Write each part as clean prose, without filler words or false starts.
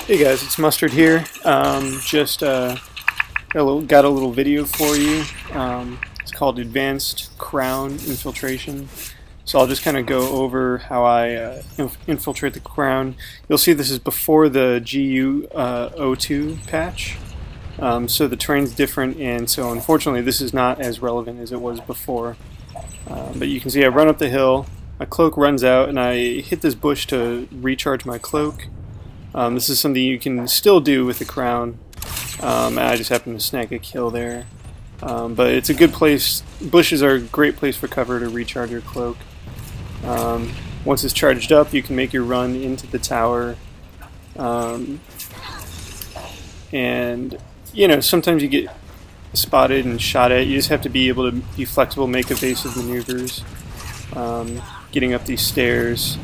Hey guys, it's Mustard here. Just got a little video for you. It's called Advanced Crown Infiltration. So I'll just kind of go over how I infiltrate the crown. You'll see this is before the GU02 patch. So the terrain's different, and so unfortunately this is not as relevant as it was before. But you can see I run up the hill, my cloak runs out, and I hit this bush to recharge my cloak. This is something you can still do with the crown. I just happened to snag a kill there. But it's a good place. Bushes are a great place for cover to recharge your cloak. Once it's charged up, you can make your run into the tower. And, you know, sometimes you get spotted and shot at. You just have to be able to be flexible, make evasive maneuvers. Getting up these stairs.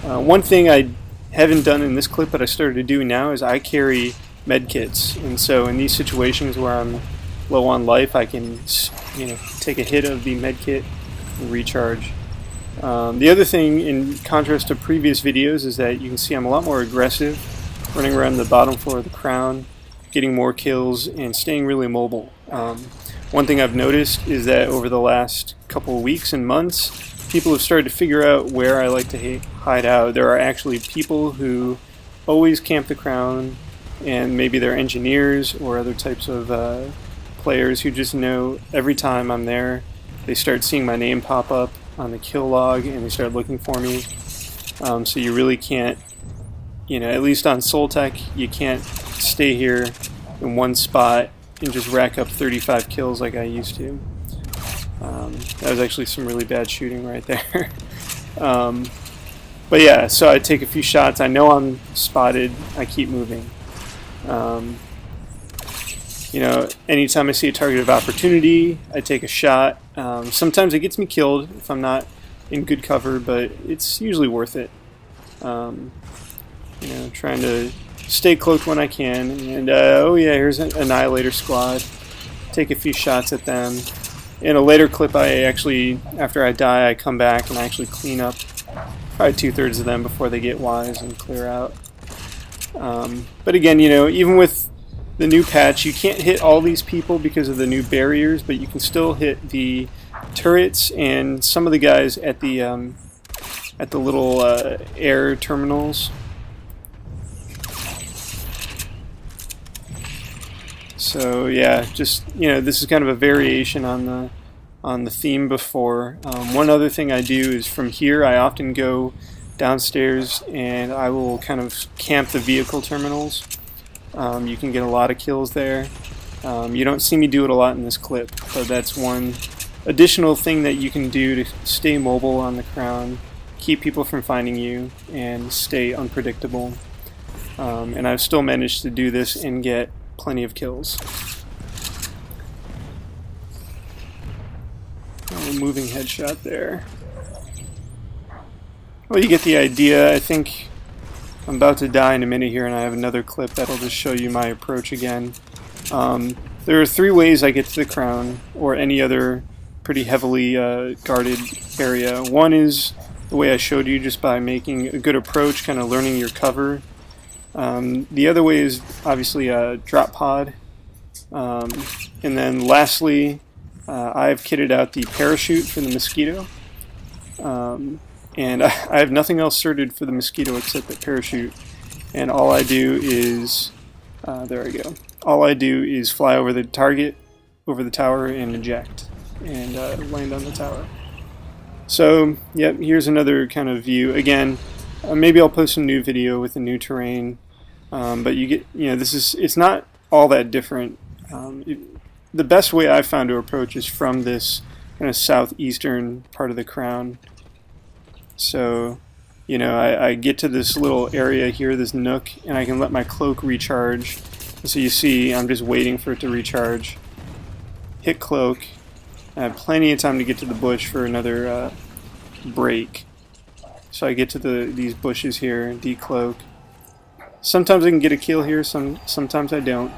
One thing I haven't done in this clip but I started to do now is I carry medkits, and so in these situations where I'm low on life, I can, you know, take a hit of the medkit and recharge. The other thing, in contrast to previous videos, is that you can see I'm a lot more aggressive, running around the bottom floor of the crown, getting more kills, and staying really mobile. One thing I've noticed is that over the last couple of weeks and months, people have started to figure out where I like to hide out. There are actually people who always camp the crown, and maybe they're engineers or other types of players who just know every time I'm there, they start seeing my name pop up on the kill log and they start looking for me. So you really can't, you know, at least on Soul Tech, you can't stay here in one spot and just rack up 35 kills like I used to. That was actually some really bad shooting right there. But yeah, so I take a few shots. I know I'm spotted. I keep moving. You know, anytime I see a target of opportunity, I take a shot. Sometimes it gets me killed if I'm not in good cover, but it's usually worth it. You know, trying to stay cloaked when I can. And oh yeah, here's an Annihilator squad. Take a few shots at them. In a later clip, I actually, after I die, I come back and I actually clean up probably 2/3 of them before they get wise and clear out. But again, you know, even with the new patch, you can't hit all these people because of the new barriers, but you can still hit the turrets and some of the guys at the little air terminals. So yeah, just, you know, this is kind of a variation on the theme before. One other thing I do is from here I often go downstairs and I will kind of camp the vehicle terminals. You can get a lot of kills there. You don't see me do it a lot in this clip, but that's one additional thing that you can do to stay mobile on the crown, keep people from finding you, and stay unpredictable. And I've still managed to do this and get plenty of kills. Oh, moving headshot there. Well, you get the idea. I think I'm about to die in a minute here, and I have another clip that'll just show you my approach again. There are 3 ways I get to the crown, or any other pretty heavily guarded area. One is the way I showed you, just by making a good approach, kind of learning your cover. The other way is obviously a drop pod. And then lastly, I've kitted out the parachute for the mosquito. And I have nothing else certed for the mosquito except the parachute. And all I do is, there we go. All I do is fly over the target, over the tower, and eject. And land on the tower. So, yep, here's another kind of view. Again, maybe I'll post a new video with a new terrain. But you get, you know, it's not all that different. The best way I've found to approach is from this kind of southeastern part of the crown. So, you know, I get to this little area here, this nook, and I can let my cloak recharge. So you see, I'm just waiting for it to recharge. Hit cloak. I have plenty of time to get to the bush for another break. So I get to these bushes here, decloak. Sometimes I can get a kill here, sometimes I don't.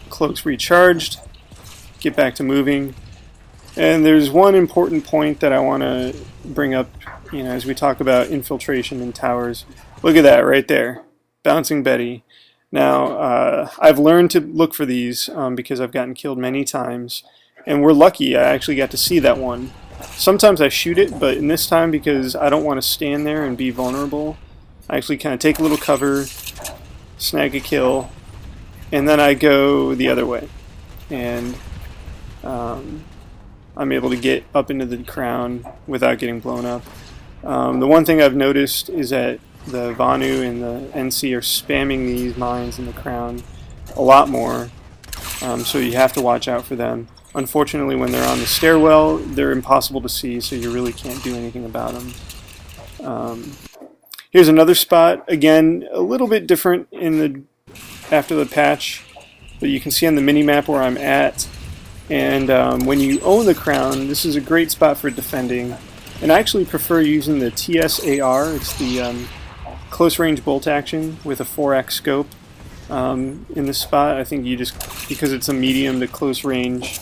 Cloak's recharged. Get back to moving. And there's one important point that I want to bring up you know, as we talk about infiltration in towers. Look at that right there, Bouncing Betty. Now, I've learned to look for these because I've gotten killed many times, and we're lucky I actually got to see that one. Sometimes I shoot it, but in this time, because I don't want to stand there and be vulnerable, I actually kind of take a little cover, snag a kill, and then I go the other way. And I'm able to get up into the crown without getting blown up. The one thing I've noticed is that the Vanu and the NC are spamming these mines in the crown a lot more, so you have to watch out for them. Unfortunately, when they're on the stairwell, they're impossible to see, so you really can't do anything about them. Here's another spot, again, a little bit different after the patch, but you can see on the mini-map where I'm at. And when you own the crown, this is a great spot for defending. And I actually prefer using the TSAR. It's the close-range bolt action with a 4x scope in this spot. I think you just, because it's a medium to close-range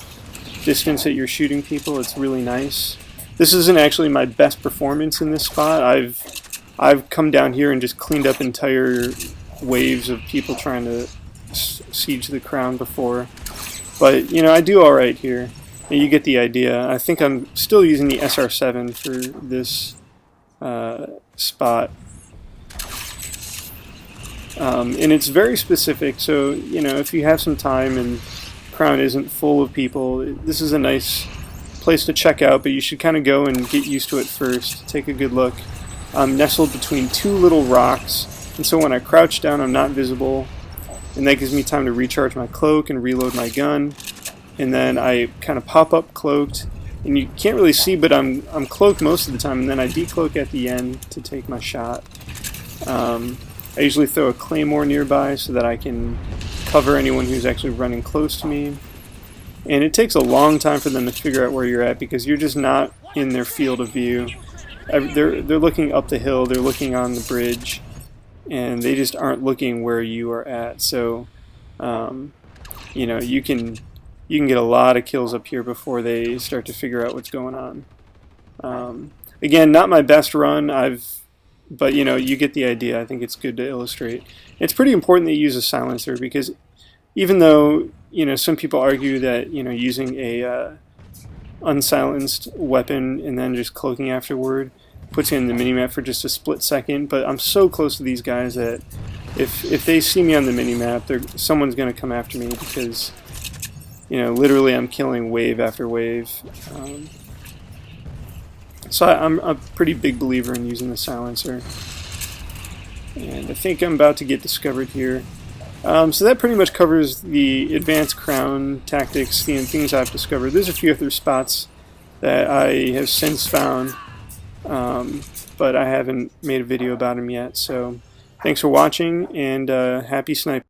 distance that you're shooting people, it's really nice. This isn't actually my best performance in this spot. I've come down here and just cleaned up entire waves of people trying to siege the crown before. But, you know, I do alright here. And you get the idea. I think I'm still using the SR7 for this spot. And it's very specific, so, you know, if you have some time and crown isn't full of people, this is a nice place to check out, but you should kind of go and get used to it first. Take a good look. I'm nestled between two little rocks, and so when I crouch down, I'm not visible. And that gives me time to recharge my cloak and reload my gun. And then I kind of pop up cloaked, and you can't really see, but I'm cloaked most of the time, and then I decloak at the end to take my shot. I usually throw a claymore nearby so that I can cover anyone who's actually running close to me. And it takes a long time for them to figure out where you're at because you're just not in their field of view. They're looking up the hill, they're looking on the bridge, and they just aren't looking where you are at. So, you know, you can get a lot of kills up here before they start to figure out what's going on. Again, not my best run. But you know, you get the idea. I think it's good to illustrate. It's pretty important that you use a silencer because even though, you know, some people argue that, you know, using a unsilenced weapon and then just cloaking afterward puts you in the minimap for just a split second, but I'm so close to these guys that if they see me on the minimap, someone's going to come after me because, you know, literally I'm killing wave after wave. So I'm a pretty big believer in using the silencer. And I think I'm about to get discovered here. So that pretty much covers the advanced crown tactics, the things I've discovered. There's a few other spots that I have since found, but I haven't made a video about them yet. So thanks for watching, and happy sniping.